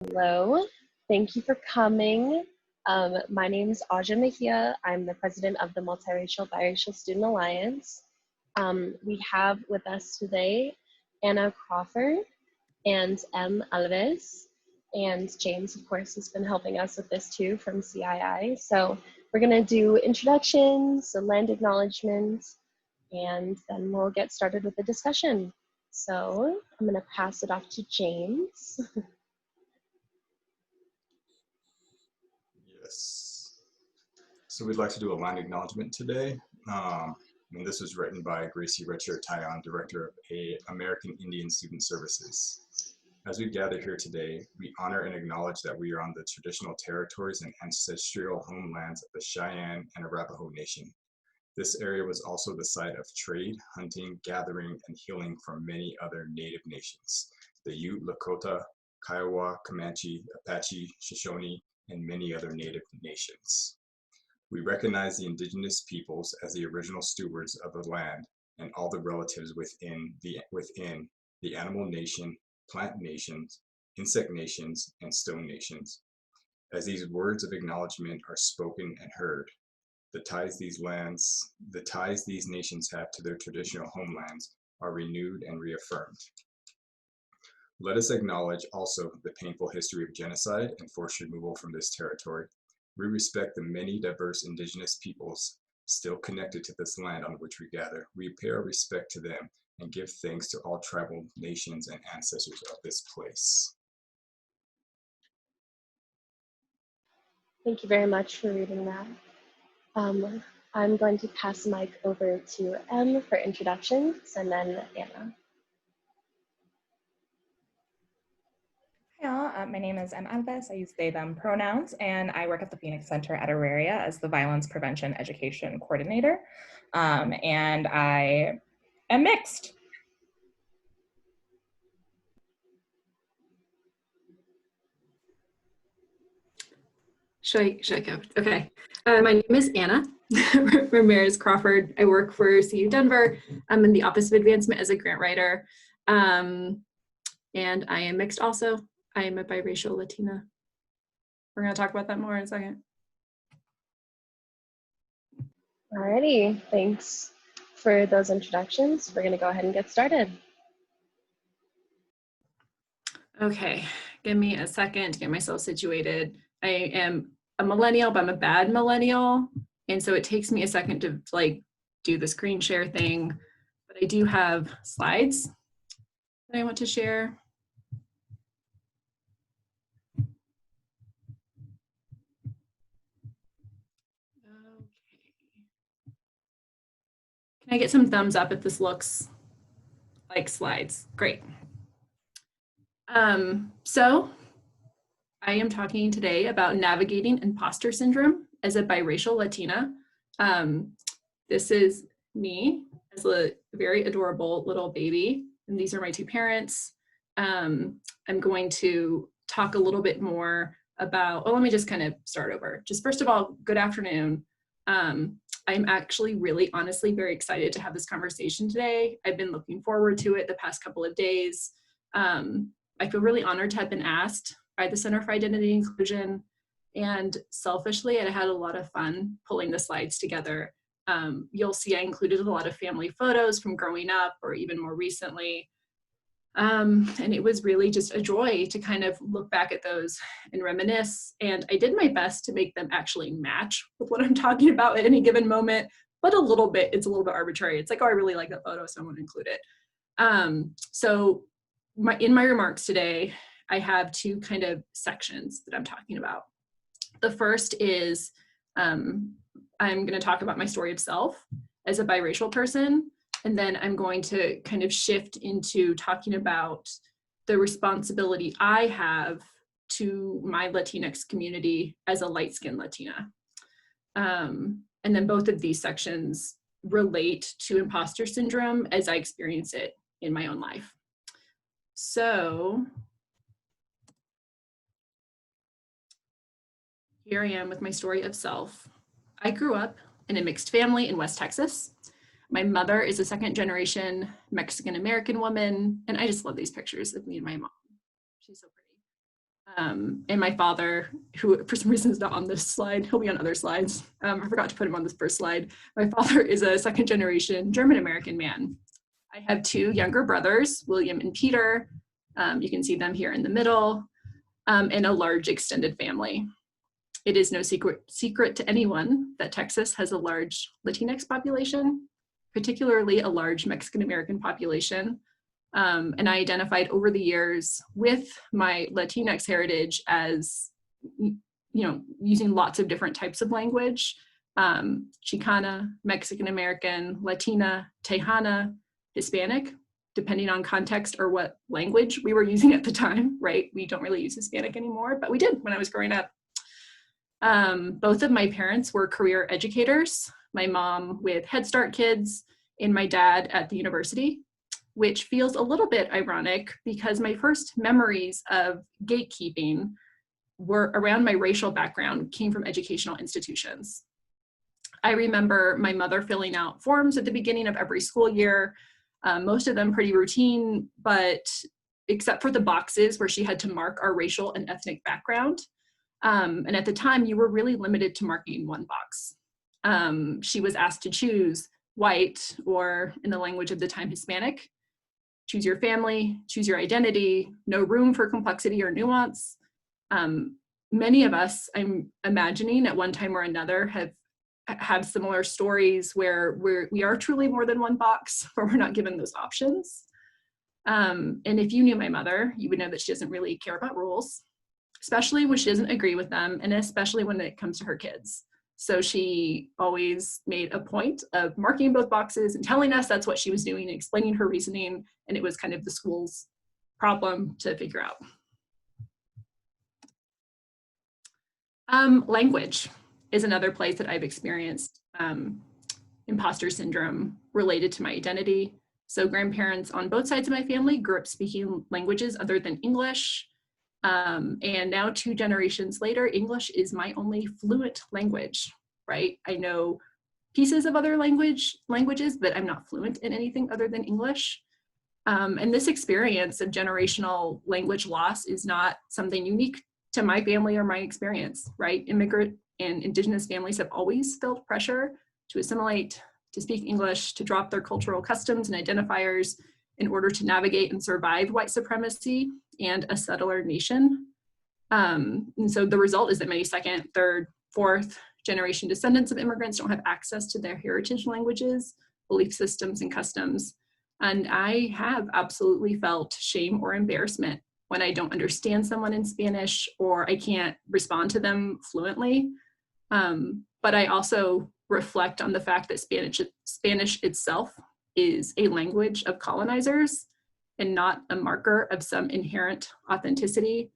Hello, thank you for coming. My name is Aja Mejia. I'm the president of the Multiracial Biracial Student Alliance. We have with us today Anna Crawford and Alves, and James, of course, has been helping us with this too from CII. So we're going to do introductions, a land acknowledgement, and then we'll get started with the discussion. So I'm going to pass it off to James. Yes. So we'd like to do a land acknowledgement today. And this was written by Gracie Richard Tyon, Director of American Indian Student Services. As we gather here today, we honor and acknowledge that we are on the traditional territories and ancestral homelands of the Cheyenne and Arapaho Nation. This area was also the site of trade, hunting, gathering, and healing from many other Native nations: the Ute, Lakota, Kiowa, Comanche, Apache, Shoshone, and many other Native nations. We recognize the indigenous peoples as the original stewards of the land and all the relatives within the animal nation, plant nations, insect nations, and stone nations. As these words of acknowledgement are spoken and heard, the ties these nations have to their traditional homelands are renewed and reaffirmed. Let us acknowledge also the painful history of genocide and forced removal from this territory. We respect the many diverse indigenous peoples still connected to this land on which we gather. We pay our respect to them and give thanks to all tribal nations and ancestors of this place. Thank you very much for reading that. I'm going to pass the mic over to Em for introductions, and then Anna. Hi all, my name is Alves. I use they, them pronouns, and I work at the Phoenix Center at Auraria as the Violence Prevention Education Coordinator, and I am mixed. Should I go? Okay. My name is Anna Ramirez Crawford. I work for CU Denver. I'm in the Office of Advancement as a grant writer. And I am mixed also. I am a biracial Latina. We're going to talk about that more in a second. Alrighty, thanks for those introductions. We're going to go ahead and get started. Okay, give me a second to get myself situated. I am a millennial, but I'm a bad millennial. And so it takes me a second to do the screen share thing. But I do have slides that I want to share. Can I get some thumbs up if this looks like slides? Great. So I am talking today about navigating imposter syndrome as a biracial Latina. This is me as a very adorable little baby, and these are my two parents. I'm going to talk a little bit more about, let me just kind of start over. Just first of all, good afternoon. I'm actually really honestly very excited to have this conversation today. I've been looking forward to it the past couple of days. I feel really honored to have been asked by the Center for Identity and Inclusion, and selfishly, I had a lot of fun pulling the slides together. You'll see I included a lot of family photos from growing up or even more recently. And it was really just a joy to kind of look back at those and reminisce. And I did my best to make them actually match with what I'm talking about at any given moment, but it's a little bit arbitrary. It's like, oh, I really like that photo, so I want to include it. So in my remarks today, I have two kind of sections that I'm talking about. The first is I'm going to talk about my story of self as a biracial person, and then I'm going to kind of shift into talking about the responsibility I have to my Latinx community as a light-skinned Latina. And then both of these sections relate to imposter syndrome as I experience it in my own life. So here I am with my story of self. I grew up in a mixed family in West Texas. My mother is a second-generation Mexican-American woman, and I just love these pictures of me and my mom. She's so And my father, who for some reason is not on this slide, he'll be on other slides. I forgot to put him on this first slide. My father is a second generation German-American man. I have two younger brothers, William and Peter. You can see them here in the middle, and a large extended family. It is no secret to anyone that Texas has a large Latinx population, particularly a large Mexican-American population. And I identified over the years with my Latinx heritage as, using lots of different types of language, Chicana, Mexican-American, Latina, Tejana, Hispanic, depending on context or what language we were using at the time, right? We don't really use Hispanic anymore, but we did when I was growing up. Both of my parents were career educators, my mom with Head Start kids and my dad at the university, which feels a little bit ironic because my first memories of gatekeeping were around my racial background, came from educational institutions. I remember my mother filling out forms at the beginning of every school year, most of them pretty routine, but except for the boxes where she had to mark our racial and ethnic background. And at the time, you were really limited to marking one box. She was asked to choose white, or in the language of the time, Hispanic. Choose your family, choose your identity, no room for complexity or nuance. Many of us, I'm imagining, at one time or another have similar stories where we are truly more than one box, where we're not given those options. And if you knew my mother, you would know that she doesn't really care about rules, especially when she doesn't agree with them, and especially when it comes to her kids. So she always made a point of marking both boxes and telling us that's what she was doing and explaining her reasoning, and it was kind of the school's problem to figure out. Language is another place that I've experienced imposter syndrome related to my identity. So grandparents on both sides of my family grew up speaking languages other than English. And now 2 generations later, English is my only fluent language, right? I know pieces of other languages, but I'm not fluent in anything other than English. And this experience of generational language loss is not something unique to my family or my experience, right? Immigrant and Indigenous families have always felt pressure to assimilate, to speak English, to drop their cultural customs and identifiers in order to navigate and survive white supremacy and a settler nation. And so the result is that many second, third, fourth generation descendants of immigrants don't have access to their heritage languages, belief systems, and customs. And I have absolutely felt shame or embarrassment when I don't understand someone in Spanish or I can't respond to them fluently. But I also reflect on the fact that Spanish itself is a language of colonizers and not a marker of some inherent authenticity.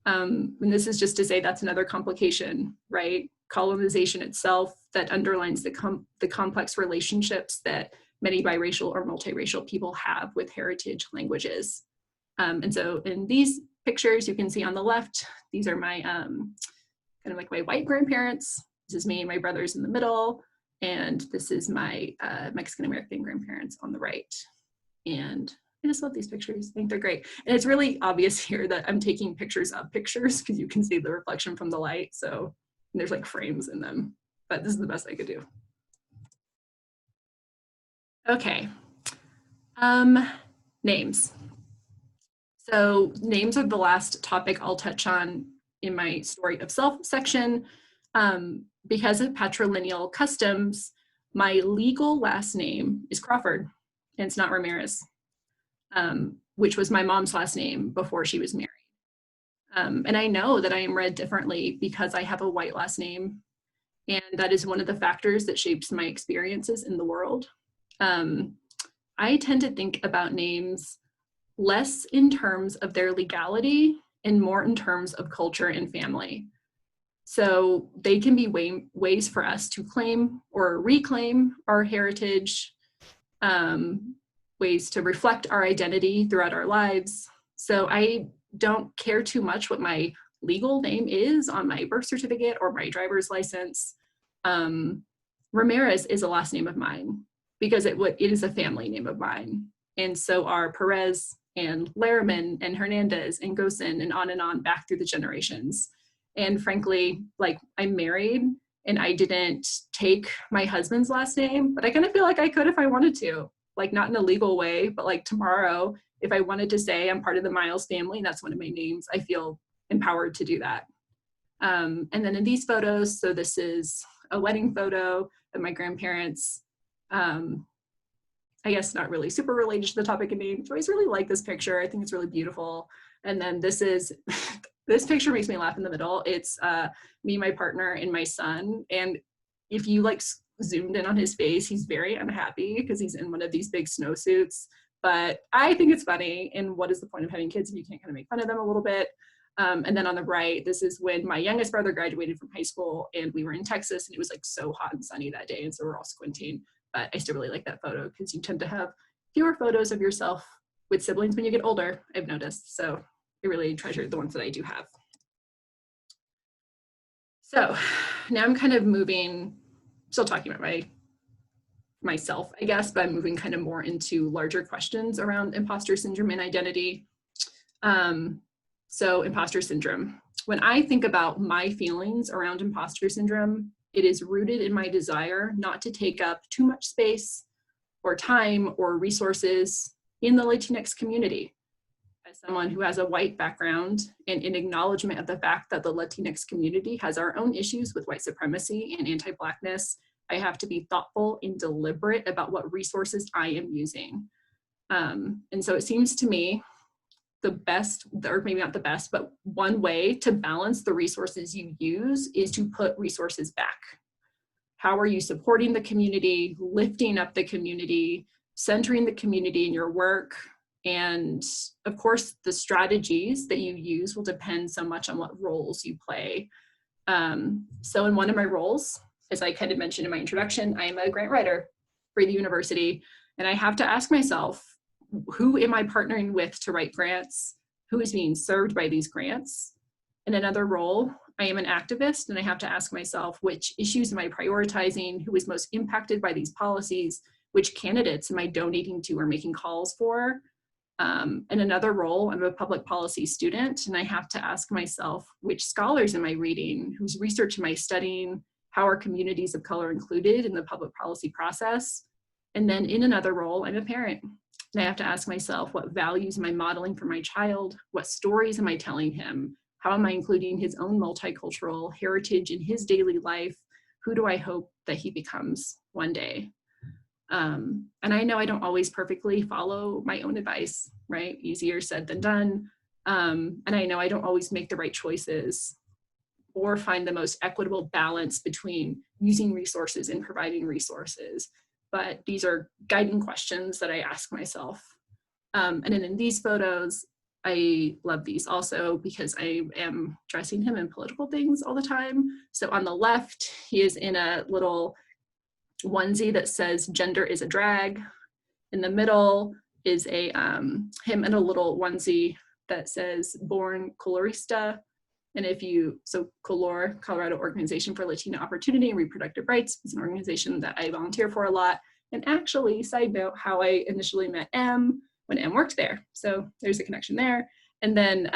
And this is just to say that's another complication, right? Colonization itself that underlines the complex relationships that many biracial or multiracial people have with heritage languages. And so in these pictures, you can see on the left, these are my kind of like my white grandparents. This is me and my brothers in the middle. And this is my Mexican-American grandparents on the right. And I just love these pictures. I think they're great. And it's really obvious here that I'm taking pictures of pictures because you can see the reflection from the light. So there's like frames in them, but this is the best I could do. Okay, names. So names are the last topic I'll touch on in my story of self section. Because of patrilineal customs, my legal last name is Crawford, and it's not Ramirez, which was my mom's last name before she was married. And I know that I am read differently because I have a white last name, and that is one of the factors that shapes my experiences in the world. I tend to think about names less in terms of their legality and more in terms of culture and family. So they can be ways for us to claim or reclaim our heritage, ways to reflect our identity throughout our lives. So I don't care too much what my legal name is on my birth certificate or my driver's license. Ramirez is a last name of mine because it is a family name of mine. And so are Perez and Lehrman and Hernandez and Gosen and on back through the generations. And frankly, like, I'm married and I didn't take my husband's last name, but I kind of feel like I could if I wanted to, like, not in a legal way, but like tomorrow, if I wanted to say I'm part of the Miles family and that's one of my names, I feel empowered to do that. And then in these photos, so this is a wedding photo of my grandparents. I guess not really super related to the topic of names. I always really like this picture. I think it's really beautiful. And then this is, this picture makes me laugh in the middle. It's me, my partner, and my son. And if you like zoomed in on his face, he's very unhappy because he's in one of these big snowsuits. But I think it's funny. And what is the point of having kids if you can't kind of make fun of them a little bit? And then on the right, this is when my youngest brother graduated from high school and we were in Texas and it was like so hot and sunny that day. And so we're all squinting. But I still really like that photo because you tend to have fewer photos of yourself with siblings when you get older, I've noticed. So I really treasure the ones that I do have. So now I'm kind of moving, still talking about myself, I guess, but I'm moving kind of more into larger questions around imposter syndrome and identity. So imposter syndrome. When I think about my feelings around imposter syndrome, it is rooted in my desire not to take up too much space or time or resources in the Latinx community. As someone who has a white background and in acknowledgement of the fact that the Latinx community has our own issues with white supremacy and anti-Blackness, I have to be thoughtful and deliberate about what resources I am using. And so it seems to me the best, or maybe not the best, but one way to balance the resources you use is to put resources back. How are you supporting the community, lifting up the community, centering the community in your work? And of course, the strategies that you use will depend so much on what roles you play. So in one of my roles, as I kind of mentioned in my introduction, I am a grant writer for the university, and I have to ask myself, who am I partnering with to write grants? Who is being served by these grants? In another role, I am an activist, and I have to ask myself, which issues am I prioritizing? Who is most impacted by these policies? Which candidates am I donating to or making calls for? In another role, I'm a public policy student, and I have to ask myself, which scholars am I reading? Whose research am I studying? How are communities of color included in the public policy process? And then in another role, I'm a parent. And I have to ask myself, what values am I modeling for my child? What stories am I telling him? How am I including his own multicultural heritage in his daily life? Who do I hope that he becomes one day? And I know I don't always perfectly follow my own advice, right? Easier said than done. And I know I don't always make the right choices or find the most equitable balance between using resources and providing resources. But these are guiding questions that I ask myself. And then in these photos, I love these also because I am dressing him in political things all the time. So on the left, he is in a little onesie that says gender is a drag. In the middle is a him in a little onesie that says born colorista. And if you, so COLOR, Colorado Organization for Latino Opportunity and Reproductive Rights, is an organization that I volunteer for a lot. And actually, side note, how I initially met M when M worked there. So there's a connection there. And then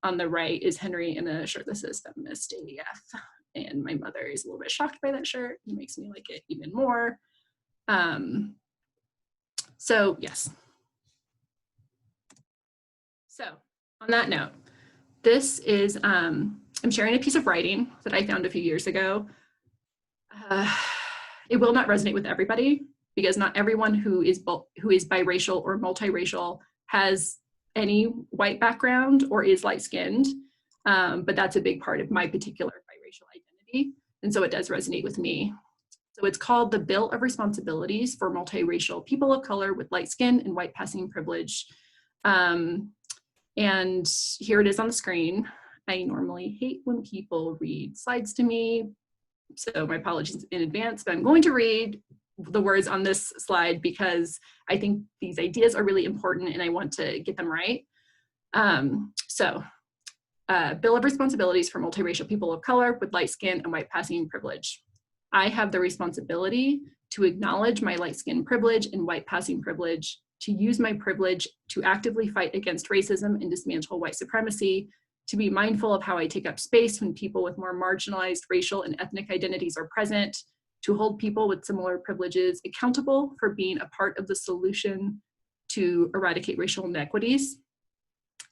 on the right is Henry in a shirt that says Feminist ADF. And my mother is a little bit shocked by that shirt. It makes me like it even more. So yes. So on that note, this is, I'm sharing a piece of writing that I found a few years ago. It will not resonate with everybody because not everyone who is biracial or multiracial has any white background or is light-skinned, but that's a big part of my particular biracial identity. And so it does resonate with me. So it's called the Bill of Responsibilities for Multiracial People of Color with Light Skin and White Passing Privilege. And here it is on the screen. I normally hate when people read slides to me, so my apologies in advance, but I'm going to read the words on this slide because I think these ideas are really important and I want to get them right. Bill of Responsibilities for Multiracial People of Color with Light Skin and White Passing Privilege. I have the responsibility to acknowledge my light skin privilege and white passing privilege to use my privilege to actively fight against racism and dismantle white supremacy, to be mindful of how I take up space when people with more marginalized racial and ethnic identities are present, to hold people with similar privileges accountable for being a part of the solution to eradicate racial inequities.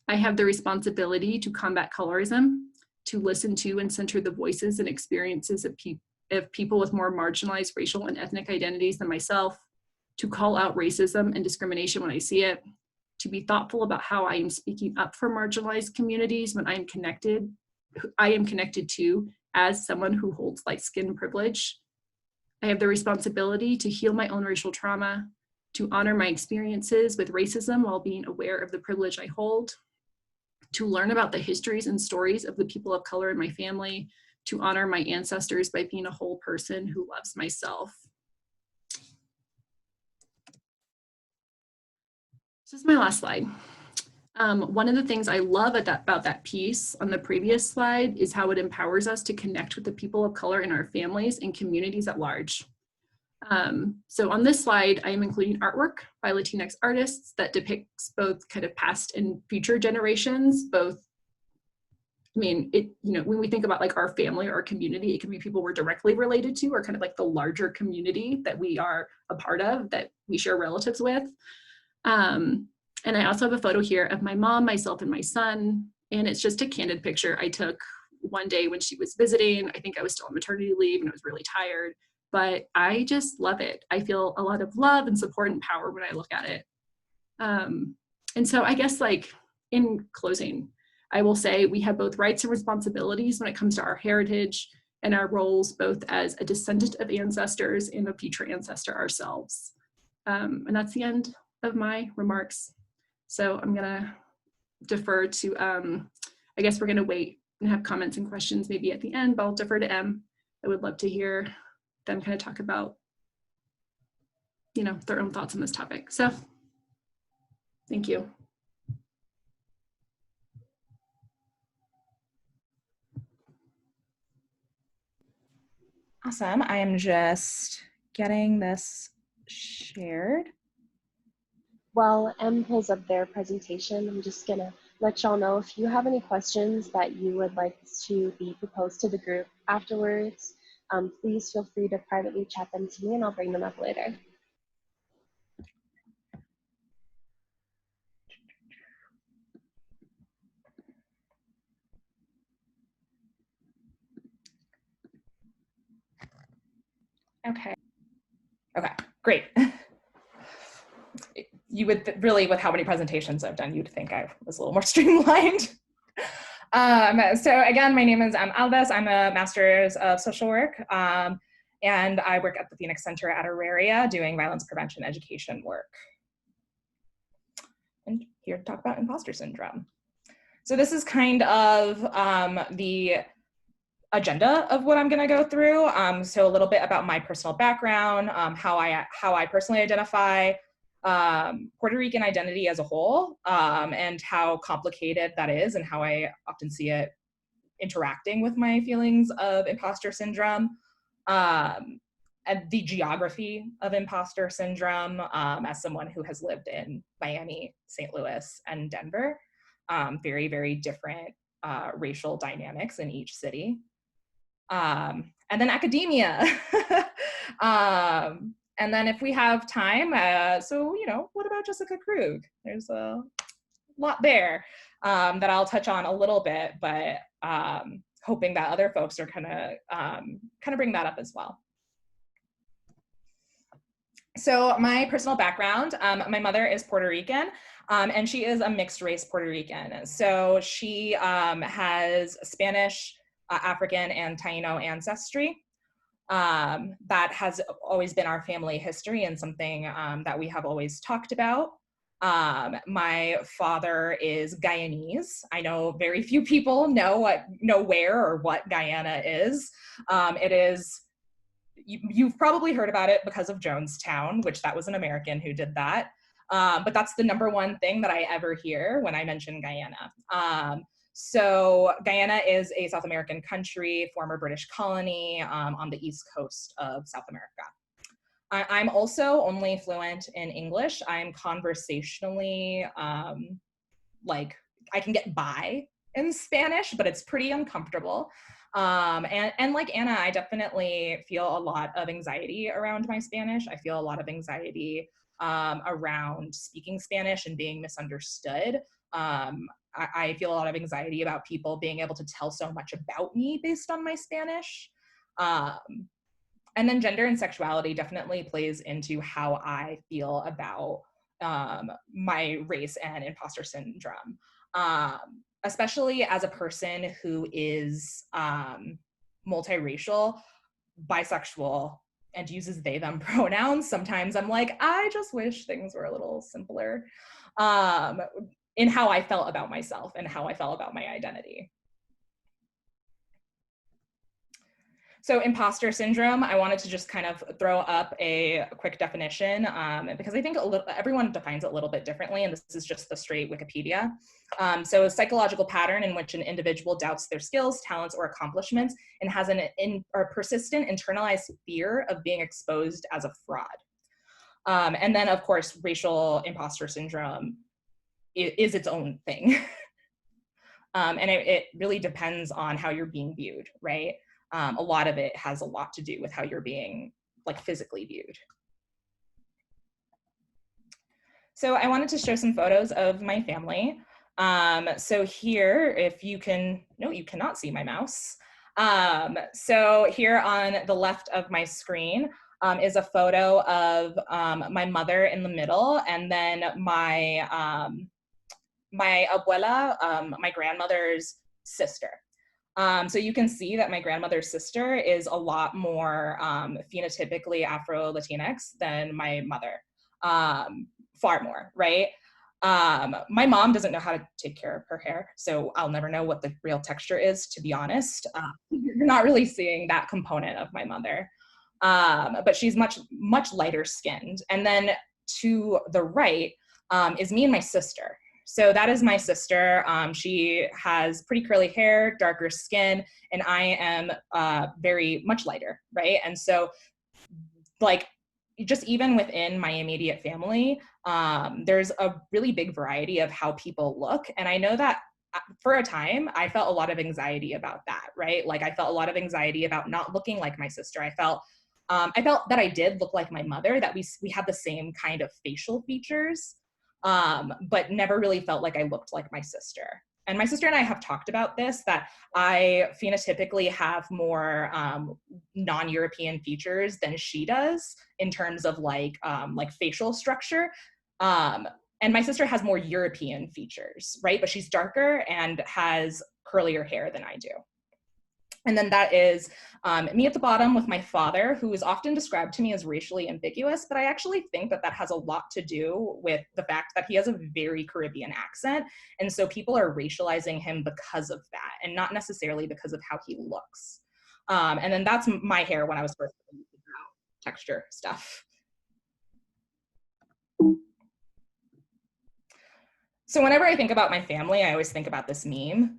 I have the responsibility to combat colorism, to listen to and center the voices and experiences of people with more marginalized racial and ethnic identities than myself, to call out racism and discrimination when I see it, to be thoughtful about how I am speaking up for marginalized communities when I am connected to as someone who holds light skin privilege. I have the responsibility to heal my own racial trauma, to honor my experiences with racism while being aware of the privilege I hold, to learn about the histories and stories of the people of color in my family, to honor my ancestors by being a whole person who loves myself. This is my last slide. One of the things I love about that piece on the previous slide is how it empowers us to connect with the people of color in our families and communities at large. So on this slide, I am including artwork by Latinx artists that depicts both kind of past and future generations, both, I mean, when we think about like our family or our community, it can be people we're directly related to or kind of like the larger community that we are a part of, that we share relatives with. And I also have a photo here of my mom, myself, and my son. And it's just a candid picture I took one day when she was visiting. I think I was still on maternity leave and I was really tired, but I just love it. I feel a lot of love and support and power when I look at it. And so I guess like in closing, I will say we have both rights and responsibilities when it comes to our heritage and our roles, both as a descendant of ancestors and a future ancestor ourselves. And that's the end of my remarks. So I'm gonna defer to, I guess we're gonna wait and have comments and questions maybe at the end, but I'll defer to Em. I would love to hear them kind of talk about, their own thoughts on this topic. So thank you. Awesome. I am just getting this shared. While Em pulls up their presentation, I'm just gonna let y'all know if you have any questions that you would like to be proposed to the group afterwards, please feel free to privately chat them to me and I'll bring them up later. Okay, great. You would really, with how many presentations I've done, you'd think I was a little more streamlined. So again, my name is Alves. I'm a master's of social work, and I work at the Phoenix Center at Auraria doing violence prevention education work. And here to talk about imposter syndrome. So this is kind of the agenda of what I'm going to go through. So a little bit about my personal background, how I personally identify, Puerto Rican identity as a whole, and how complicated that is and how I often see it interacting with my feelings of imposter syndrome, and the geography of imposter syndrome, as someone who has lived in Miami, St. Louis, and Denver. Very, very different racial dynamics in each city. And then academia. And then if we have time, so, what about Jessica Krug? There's a lot there that I'll touch on a little bit, but hoping that other folks are kind of bring that up as well. So my personal background, my mother is Puerto Rican, and she is a mixed race Puerto Rican. So she has Spanish, African, and Taino ancestry. That has always been our family history and something that we have always talked about. My father is Guyanese. I know very few people know where or what Guyana is. It is, you've probably heard about it because of Jonestown, which that was an American who did that. But that's the number one thing that I ever hear when I mention Guyana. So Guyana is a South American country, former British colony on the east coast of South America. I'm also only fluent in English. I'm conversationally, like, I can get by in Spanish, but it's pretty uncomfortable. And like Anna, I definitely feel a lot of anxiety around my Spanish. I feel a lot of anxiety around speaking Spanish and being misunderstood. I feel a lot of anxiety about people being able to tell so much about me based on my Spanish. And then gender and sexuality definitely plays into how I feel about my race and imposter syndrome. Especially as a person who is multiracial, bisexual, and uses they, them pronouns, sometimes I'm like, I just wish things were a little simpler in how I felt about myself and how I felt about my identity. So imposter syndrome, I wanted to just kind of throw up a quick definition because I think everyone defines it a little bit differently, and this is just the straight Wikipedia. So a psychological pattern in which an individual doubts their skills, talents, or accomplishments and has a persistent internalized fear of being exposed as a fraud. And then, of course, racial imposter syndrome is its own thing. And it really depends on how you're being viewed, right? A lot of it has a lot to do with how you're being like physically viewed. So I wanted to show some photos of my family. So here, if you can, no, you cannot see my mouse. So here on the left of my screen is a photo of my mother in the middle, and then my my abuela, my grandmother's sister. So you can see that my grandmother's sister is a lot more phenotypically Afro-Latinx than my mother, far more, right? My mom doesn't know how to take care of her hair, so I'll never know what the real texture is, to be honest. You're not really seeing that component of my mother, but she's much lighter skinned. And then to the right is me and my sister. So that is my sister. She has pretty curly hair, darker skin, and I am very much lighter, right? And so, like, just even within my immediate family, there's a really big variety of how people look. And I know that for a time, I felt a lot of anxiety about that, right? Like, I felt a lot of anxiety about not looking like my sister. I felt that I did look like my mother, that we had the same kind of facial features. But never really felt like I looked like my sister. And my sister and I have talked about this, that I phenotypically have more non-European features than she does in terms of like facial structure. And my sister has more European features, right? But she's darker and has curlier hair than I do. And then that is me at the bottom with my father, who is often described to me as racially ambiguous, but I actually think that that has a lot to do with the fact that he has a very Caribbean accent. And so people are racializing him because of that, and not necessarily because of how he looks. And then that's my hair when I was first figuring out texture stuff. So whenever I think about my family, I always think about this meme.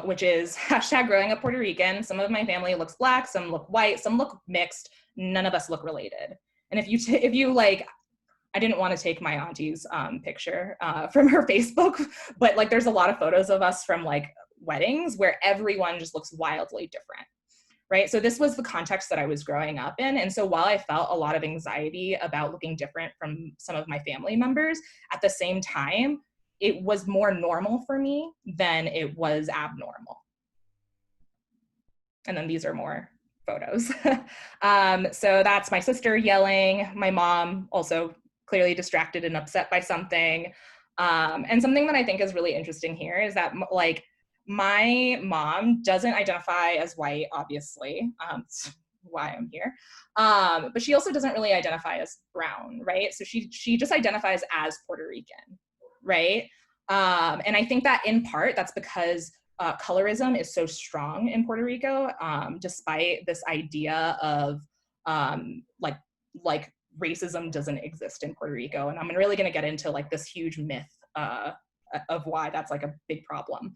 Which is hashtag growing up Puerto Rican. Some of my family looks Black, some look white, some look mixed. None of us look related. And if you like, I didn't want to take my auntie's picture from her Facebook, but like there's a lot of photos of us from like weddings where everyone just looks wildly different, right? So this was the context that I was growing up in. And so while I felt a lot of anxiety about looking different from some of my family members, at the same time, it was more normal for me than it was abnormal. And then these are more photos. So that's my sister yelling, my mom also clearly distracted and upset by something. And something that I think is really interesting here is that like my mom doesn't identify as white, obviously, why I'm here. But she also doesn't really identify as brown, right? So she just identifies as Puerto Rican. Right? And I think that in part, that's because colorism is so strong in Puerto Rico, despite this idea of like racism doesn't exist in Puerto Rico. And I'm really gonna get into like this huge myth of why that's like a big problem.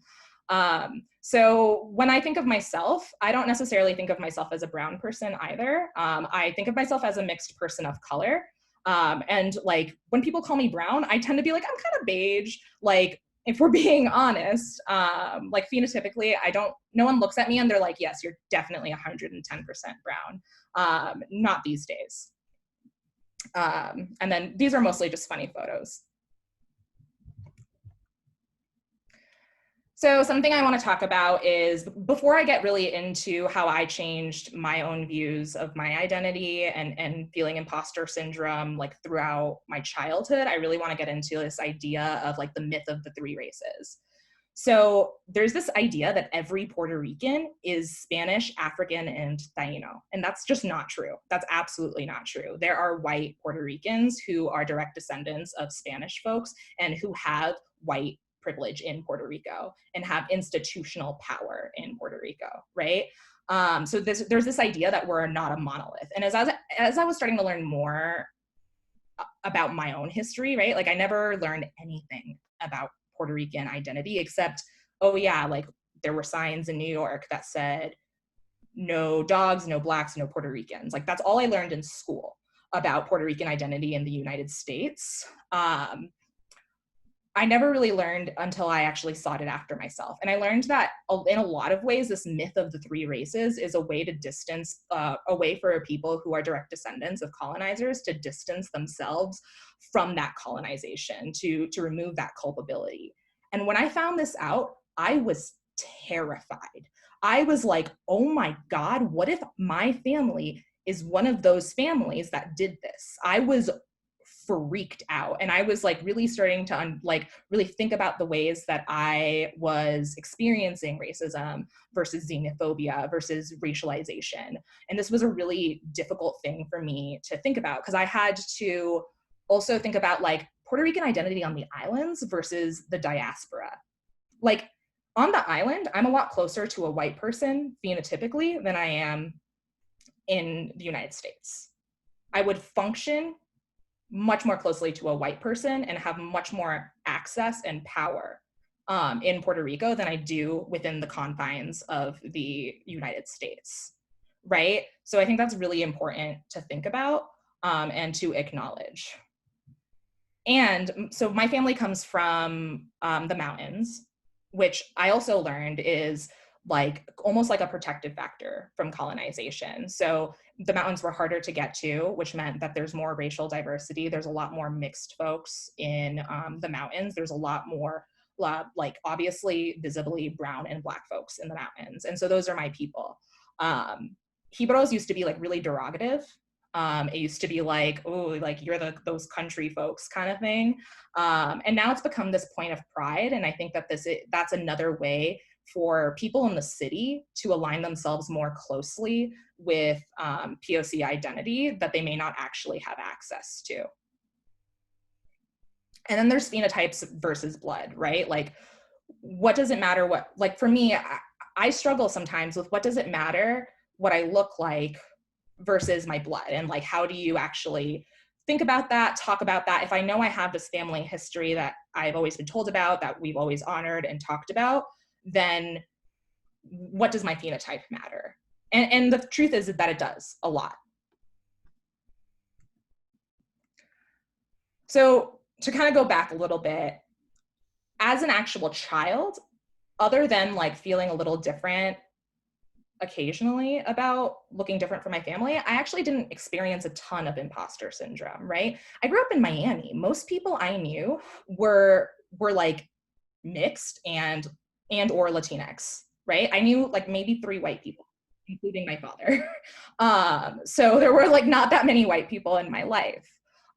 So when I think of myself, I don't necessarily think of myself as a brown person either. I think of myself as a mixed person of color. And like when people call me brown, I tend to be like, I'm kind of beige. Like if we're being honest, like phenotypically, no one looks at me and they're like, yes, you're definitely 110% brown. Not these days. And then these are mostly just funny photos. So something I want to talk about is, before I get really into how I changed my own views of my identity and feeling imposter syndrome like throughout my childhood, I really want to get into this idea of like the myth of the three races. So there's this idea that every Puerto Rican is Spanish, African, and Taino. And that's just not true. That's absolutely not true. There are white Puerto Ricans who are direct descendants of Spanish folks and who have white privilege in Puerto Rico and have institutional power in Puerto Rico, right? So there's this idea that we're not a monolith. And as I was starting to learn more about my own history, right? Like I never learned anything about Puerto Rican identity except, oh yeah, like there were signs in New York that said no dogs, no blacks, no Puerto Ricans. Like that's all I learned in school about Puerto Rican identity in the United States. I never really learned until I actually sought it after myself. And I learned that in a lot of ways, this myth of the three races is a way to distance, a way for people who are direct descendants of colonizers to distance themselves from that colonization, to remove that culpability. And when I found this out, I was terrified. I was like, oh my God, what if my family is one of those families that did this? I was freaked out. And I was like really starting to really think about the ways that I was experiencing racism versus xenophobia versus racialization. And this was a really difficult thing for me to think about because I had to also think about like Puerto Rican identity on the islands versus the diaspora. Like on the island, I'm a lot closer to a white person phenotypically than I am in the United States. I would function much more closely to a white person and have much more access and power in Puerto Rico than I do within the confines of the United States, right? So I think that's really important to think about and to acknowledge. And so my family comes from the mountains, which I also learned is like almost like a protective factor from colonization. So the mountains were harder to get to, which meant that there's more racial diversity. There's a lot more mixed folks in the mountains. There's a lot more like obviously visibly brown and black folks in the mountains. And so those are my people. Jibaros used to be like really derogative. It used to be like, oh, like you're those country folks kind of thing. And now it's become this point of pride. And I think that that's another way for people in the city to align themselves more closely with POC identity that they may not actually have access to. And then there's phenotypes versus blood, right? Like, what does it matter like for me, I struggle sometimes with what does it matter what I look like versus my blood, and like how do you actually think about that, talk about that? If I know I have this family history that I've always been told about, that we've always honored and talked about, then what does my phenotype matter? And the truth is that it does a lot. So to kind of go back a little bit, as an actual child, other than like feeling a little different occasionally about looking different from my family, I actually didn't experience a ton of imposter syndrome, right? I grew up in Miami. Most people I knew were like mixed and or Latinx, right? I knew like maybe 3 white people, including my father. So there were like not that many white people in my life.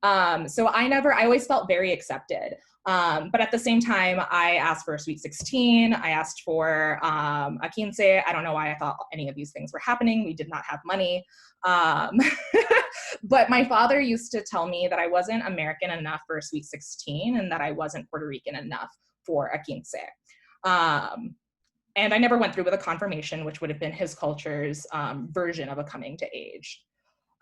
So I always felt very accepted. But at the same time, I asked for a sweet 16. I asked for a quince. I don't know why I thought any of these things were happening. We did not have money. But my father used to tell me that I wasn't American enough for a sweet 16 and that I wasn't Puerto Rican enough for a quince. And I never went through with a confirmation, which would have been his culture's version of a coming to age.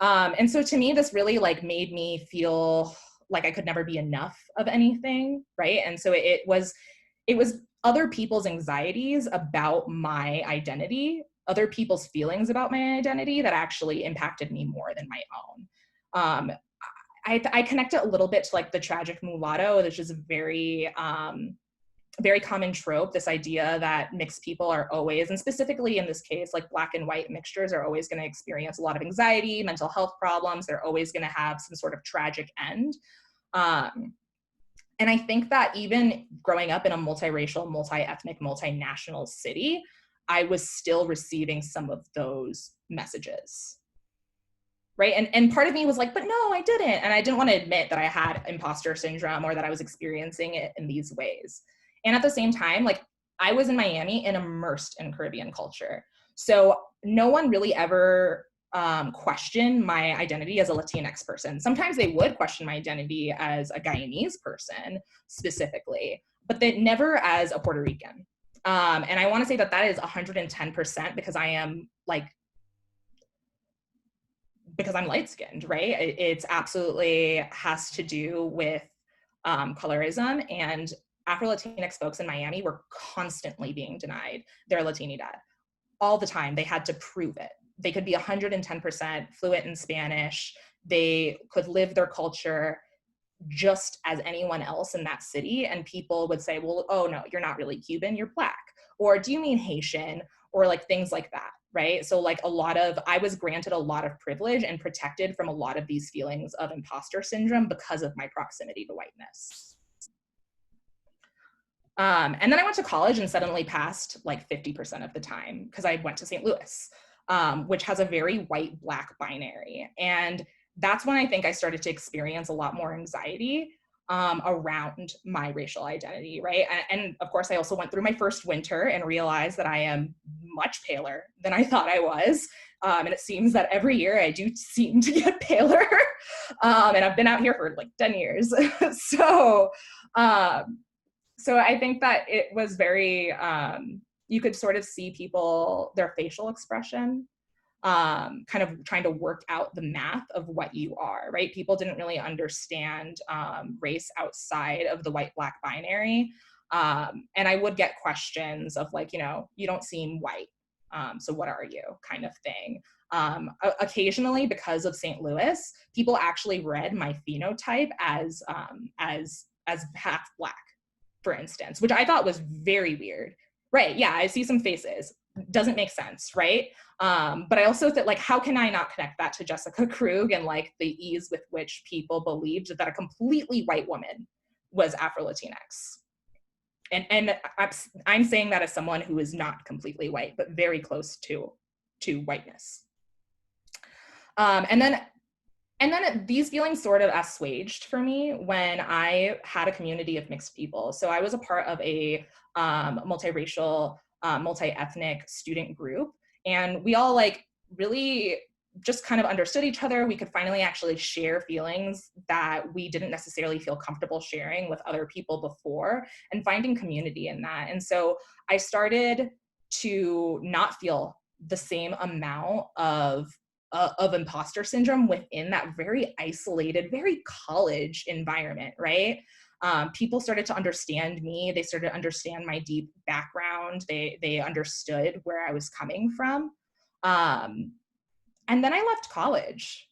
And so to me, this really like made me feel like I could never be enough of anything, right? And so it was other people's anxieties about my identity, other people's feelings about my identity that actually impacted me more than my own. I connect it a little bit to like the tragic mulatto, which is a very common trope, this idea that mixed people are always, and specifically in this case, like Black and white mixtures are always going to experience a lot of anxiety, mental health problems. They're always going to have some sort of tragic end. And I think that even growing up in a multiracial, multi-ethnic, multinational city, I was still receiving some of those messages. Right. And part of me was like, but no, I didn't. And I didn't want to admit that I had imposter syndrome or that I was experiencing it in these ways. And at the same time, like I was in Miami and immersed in Caribbean culture. So no one really ever questioned my identity as a Latinx person. Sometimes they would question my identity as a Guyanese person specifically, but they never as a Puerto Rican. And I want to say that that is 110% because I am like, because I'm light-skinned, right? It's absolutely has to do with colorism, and Afro-Latinx folks in Miami were constantly being denied their Latinidad all the time. They had to prove it. They could be 110% fluent in Spanish. They could live their culture just as anyone else in that city. And people would say, well, oh no, you're not really Cuban, you're Black. Or do you mean Haitian? Or like things like that, right? So like I was granted a lot of privilege and protected from a lot of these feelings of imposter syndrome because of my proximity to whiteness. And then I went to college and suddenly passed like 50% of the time because I went to St. Louis, which has a very white-Black binary. And that's when I think I started to experience a lot more anxiety around my racial identity, right? And of course, I also went through my first winter and realized that I am much paler than I thought I was. And it seems that every year I do seem to get paler. And I've been out here for like 10 years. So I think that it was very, you could sort of see people, their facial expression, kind of trying to work out the math of what you are, right? People didn't really understand race outside of the white-Black binary. And I would get questions of like, you don't seem white, so what are you, kind of thing. Occasionally, because of St. Louis, people actually read my phenotype as half Black, for instance, which I thought was very weird. Right, yeah, I see some faces. Doesn't make sense, right? But I also thought, like, how can I not connect that to Jessica Krug and like the ease with which people believed that a completely white woman was Afro-Latinx? And I'm saying that as someone who is not completely white, but very close to whiteness. And then these feelings sort of assuaged for me when I had a community of mixed people. So I was a part of a multiracial, multi-ethnic student group, and we all like really just kind of understood each other. We could finally actually share feelings that we didn't necessarily feel comfortable sharing with other people before, and finding community in that. And so I started to not feel the same amount of imposter syndrome within that very isolated, very college environment, right? People started to understand me. They started to understand my deep background. They understood where I was coming from. And then I left college.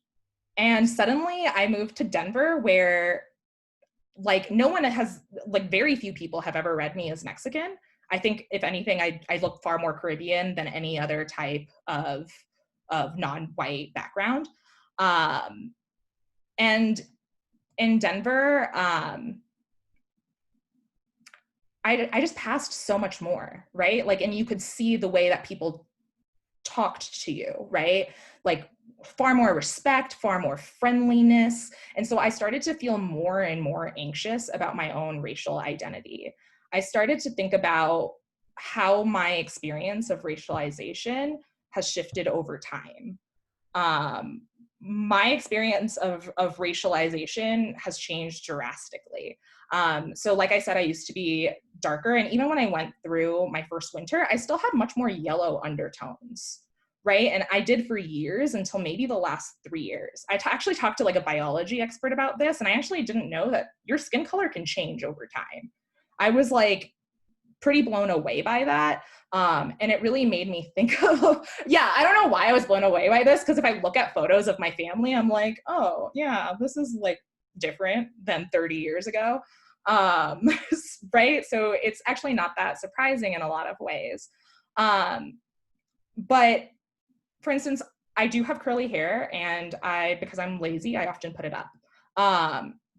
And suddenly I moved to Denver, where like no one has, like very few people have ever read me as Mexican. I think if anything, I look far more Caribbean than any other type of non-white background. And in Denver, I just passed so much more, right? Like, and you could see the way that people talked to you, right? Like far more respect, far more friendliness. And so I started to feel more and more anxious about my own racial identity. I started to think about how my experience of racialization has shifted over time. My experience of racialization has changed drastically. So like I said, I used to be darker, and even when I went through my first winter, I still had much more yellow undertones, right? And I did for years, until maybe the last 3 years. I actually talked to like a biology expert about this, and I actually didn't know that your skin color can change over time. I was like, pretty blown away by that. And it really made me think of, yeah, I don't know why I was blown away by this, because if I look at photos of my family, I'm like, oh yeah, this is like different than 30 years ago. Right? So it's actually not that surprising in a lot of ways. But for instance, I do have curly hair, and because I'm lazy, I often put it up.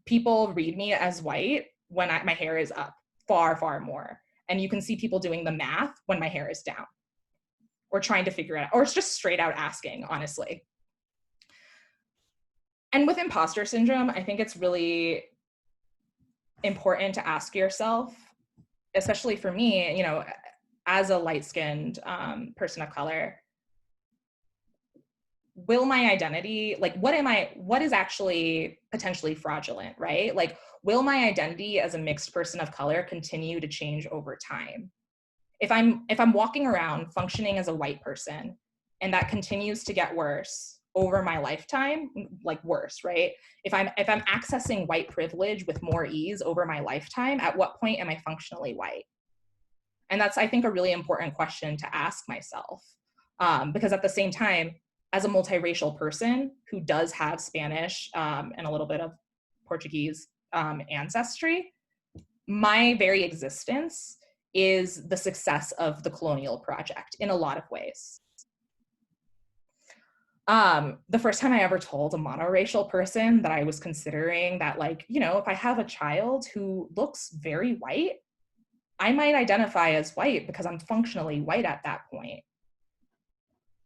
People read me as white when my hair is up, far, far more. And you can see people doing the math when my hair is down, or trying to figure it out, or it's just straight out asking, honestly. And with imposter syndrome, I think it's really important to ask yourself, especially for me, you know, as a light-skinned person of color, will my identity, like what is actually potentially fraudulent, right? Like, will my identity as a mixed person of color continue to change over time? If I'm walking around functioning as a white person, and that continues to get worse over my lifetime, like worse, right? If I'm accessing white privilege with more ease over my lifetime, at what point am I functionally white? And that's, I think, a really important question to ask myself. Because at the same time, as a multiracial person who does have Spanish and a little bit of Portuguese ancestry, my very existence is the success of the colonial project in a lot of ways. The first time I ever told a monoracial person that I was considering that, like, you know, if I have a child who looks very white, I might identify as white because I'm functionally white at that point.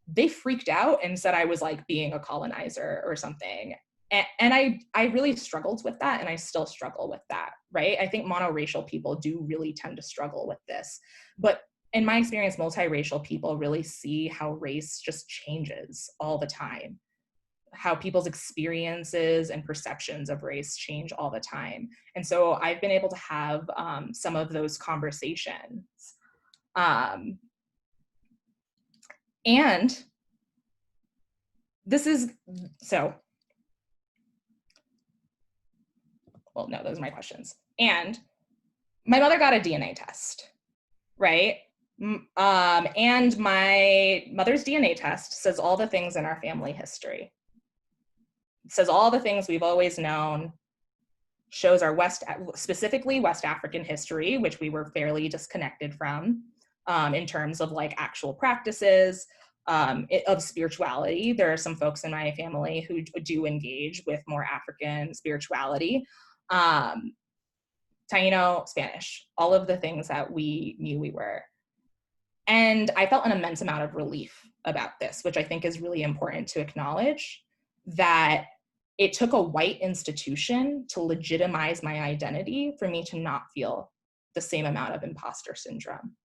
They freaked out and said I was like being a colonizer or something. And I really struggled with that, and I still struggle with that, right? I think monoracial people do really tend to struggle with this. But in my experience, multiracial people really see how race just changes all the time, how people's experiences and perceptions of race change all the time. And so I've been able to have some of those conversations. And this is, so, well, no, those are my questions. And my mother got a DNA test, right? And my mother's DNA test says all the things in our family history. It says all the things we've always known, shows our specifically West African history, which we were fairly disconnected from in terms of like actual practices of spirituality. There are some folks in my family who do engage with more African spirituality. Taino, Spanish, all of the things that we knew we were. And I felt an immense amount of relief about this, which I think is really important to acknowledge, that it took a white institution to legitimize my identity for me to not feel the same amount of imposter syndrome.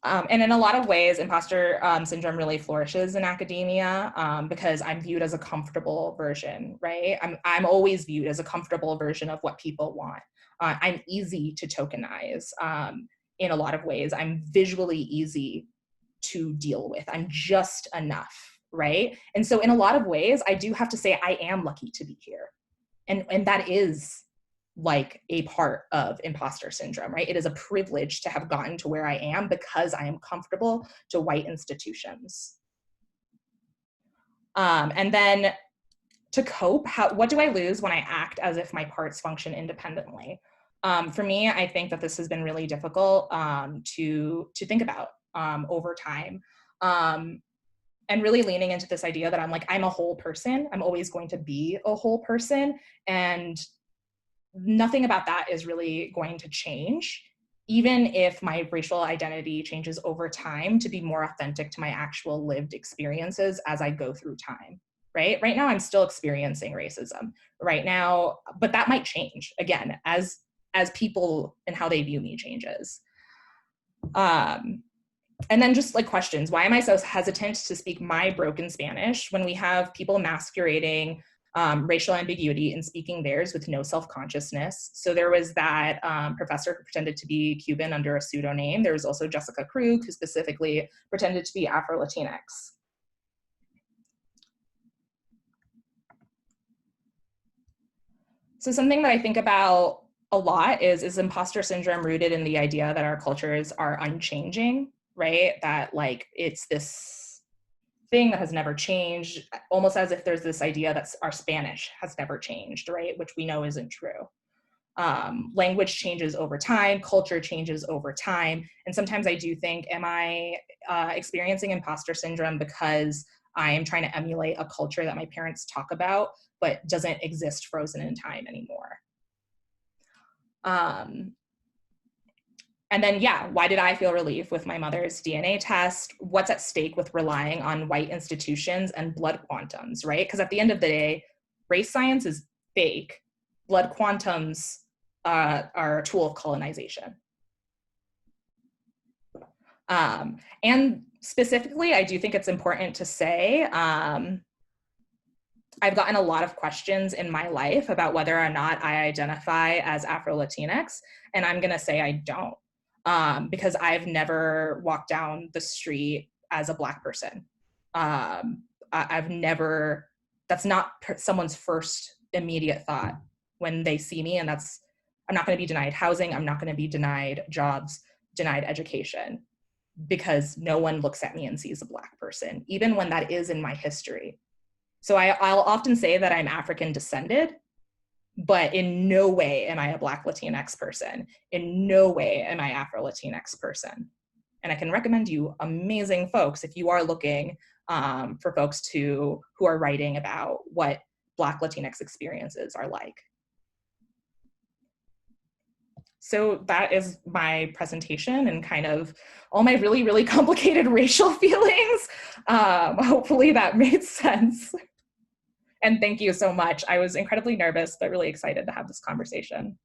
And in a lot of ways, imposter syndrome really flourishes in academia because I'm viewed as a comfortable version, right? I'm always viewed as a comfortable version of what people want. I'm easy to tokenize in a lot of ways. I'm visually easy to deal with. I'm just enough, right? And so in a lot of ways, I do have to say I am lucky to be here. And that is like a part of imposter syndrome, right? It is a privilege to have gotten to where I am because I am comfortable to white institutions. And then to cope, what do I lose when I act as if my parts function independently? For me, I think that this has been really difficult to think about over time. And really leaning into this idea that I'm a whole person. I'm always going to be a whole person. And nothing about that is really going to change, even if my racial identity changes over time to be more authentic to my actual lived experiences as I go through time, right? Right now, I'm still experiencing racism right now, but that might change again as people and how they view me changes. And then just like questions, why am I so hesitant to speak my broken Spanish when we have people masquerading racial ambiguity and speaking theirs with no self-consciousness? So there was that professor who pretended to be Cuban under a pseudonym. There was also Jessica Krug, who specifically pretended to be Afro-Latinx. So something that I think about a lot is imposter syndrome rooted in the idea that our cultures are unchanging, right? That like it's this thing that has never changed, almost as if there's this idea that our Spanish has never changed, right? Which we know isn't true. Language changes over time, culture changes over time. And sometimes I do think, am I experiencing imposter syndrome because I am trying to emulate a culture that my parents talk about, but doesn't exist frozen in time anymore? And then, yeah, why did I feel relief with my mother's DNA test? What's at stake with relying on white institutions and blood quantums, right? Because at the end of the day, race science is fake. Blood quantums are a tool of colonization. And specifically, I do think it's important to say, I've gotten a lot of questions in my life about whether or not I identify as Afro-Latinx, and I'm gonna say I don't. Because I've never walked down the street as a Black person. I've never, that's not someone's first immediate thought when they see me, and that's, I'm not gonna be denied housing, I'm not gonna be denied jobs, denied education, because no one looks at me and sees a Black person, even when that is in my history. So I'll often say that I'm African descended, but in no way am I a Black Latinx person. In no way am I Afro-Latinx person. And I can recommend you amazing folks if you are looking for folks who are writing about what Black Latinx experiences are like. So that is my presentation and kind of all my really, really complicated racial feelings. Hopefully that made sense. And thank you so much. I was incredibly nervous, but really excited to have this conversation.